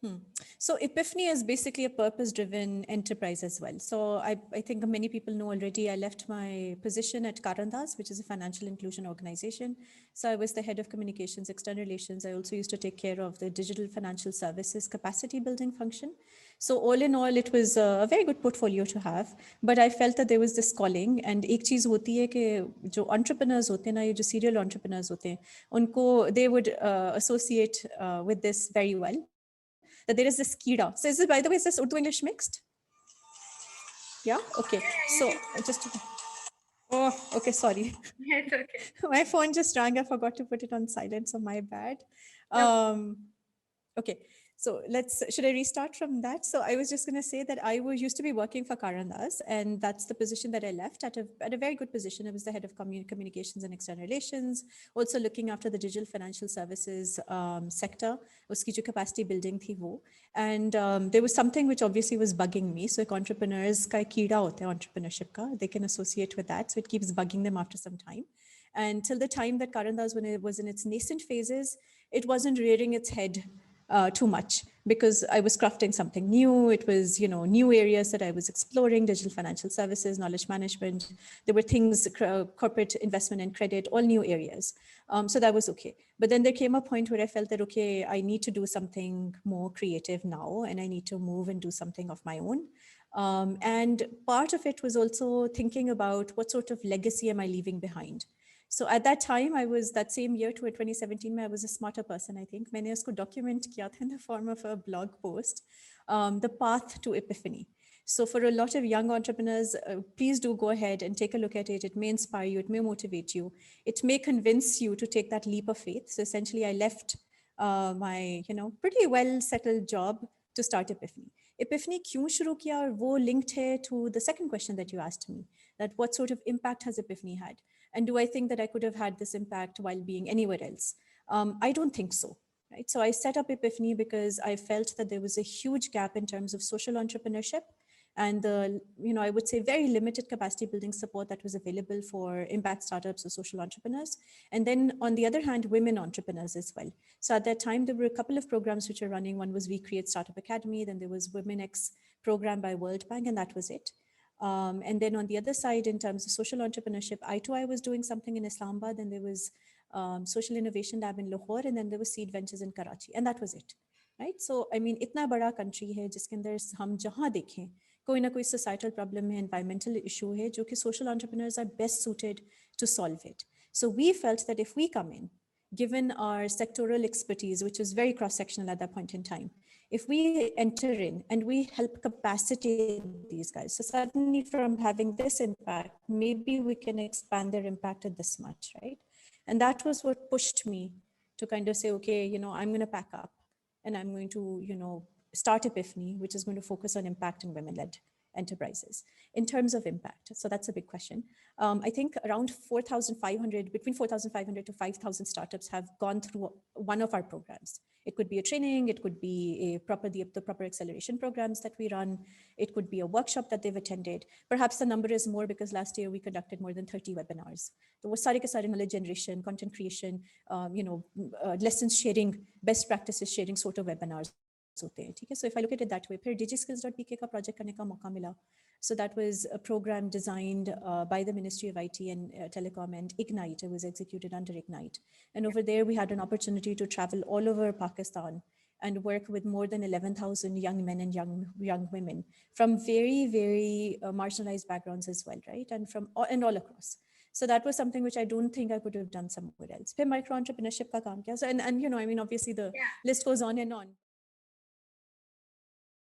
Hmm. So Epiphany is basically a purpose-driven enterprise as well. So I think many people know already, I left my position at Karandas, which is a financial inclusion organization. So I was the head of communications, external relations. I also used to take care of the digital financial services capacity building function. So all in all, it was a very good portfolio to have. But I felt that there was this calling, and एक चीज़ होती है कि जो entrepreneurs होते हैं ना, ये जो serial entrepreneurs होते हैं, उनको they would associate with this very well. That there is this kida. So is it, by the way, is this Urdu English mixed? Yeah. Okay. So just. Oh, okay. Sorry. It's okay. My phone just rang. I forgot to put it on silent, so my bad. No. Um, Okay, so should I restart from that? So I was just going to say that I used to be working for Karandas, and that's the position that I left at a very good position. I was the head of communications and external relations, also looking after the digital financial services sector, uski jo capacity building thi wo. And there was something which obviously was bugging me. So entrepreneurs ka keeda hota hai entrepreneurship ka, they can associate with that. So it keeps bugging them after some time. And till the time that Karandas, when it was in its nascent phases, it wasn't rearing its head too much because I was crafting something new. It was, new areas that I was exploring, digital financial services, knowledge management. There were things, corporate investment and credit, all new areas. So that was okay. But then there came a point where I felt that, okay, I need to do something more creative now, and I need to move and do something of my own. And part of it was also thinking about what sort of legacy am I leaving behind? So at that time, I was that same year to 2017, I was a smarter person, I think. मैंने उसको document किया था in the form of a blog post, the path to epiphany. So for a lot of young entrepreneurs, please do go ahead and take a look at it. It may inspire you. It may motivate you. It may convince you to take that leap of faith. So essentially, I left my, pretty well settled job to start Epiphany. Epiphany क्यों शुरू किया, और वो linked है to the second question that you asked me, that what sort of impact has Epiphany had? And do I think that I could have had this impact while being anywhere else? I don't think so. Right? So I set up Epiphany because I felt that there was a huge gap in terms of social entrepreneurship and the, I would say very limited capacity building support that was available for impact startups or social entrepreneurs. And then on the other hand, women entrepreneurs as well. So at that time, there were a couple of programs which were running. One was We Create Startup Academy, then there was Women X program by World Bank, and that was it. And then on the other side, in terms of social entrepreneurship, I was doing something in Islamabad, and there was Social Innovation Lab in Lahore, and then there was Seed Ventures in Karachi, and that was it. Right? So, I mean, इतना बड़ा country है जिसके अंदर हम जहाँ देखें कोई ना कोई societal problem है, environmental issue है, जो कि social entrepreneurs are best suited to solve it. So we felt that if we come in, given our sectoral expertise, which was very cross-sectional at that point in time, if we enter in and we help capacitate these guys, so suddenly from having this impact, maybe we can expand their impact at this much, right? And that was what pushed me to kind of say, okay, I'm going to pack up and I'm going to, start Epiphany, which is going to focus on impact and women-led enterprises in terms of impact. So that's a big question. I think around 4,500, between 4,500 to 5,000 startups have gone through one of our programs. It could be a training, it could be the proper acceleration programs that we run. It could be a workshop that they've attended. Perhaps the number is more because last year we conducted more than 30 webinars. There was सारे के सारे knowledge generation, content creation, lessons sharing, best practices sharing sort of webinars होते हैं, ठीक है? So if I look at it that way, फिर digiskills.pk का project करने का मौका मिला. So that was a program designed by the Ministry of IT and Telecom and Ignite. It was executed under Ignite. And over there, we had an opportunity to travel all over Pakistan and work with more than 11,000 young men and young women from very, very marginalized backgrounds as well, right? And all across. So that was something which I don't think I could have done somewhere else. फिर micro entrepreneurship का काम किया. So and I mean, obviously the list goes on and on.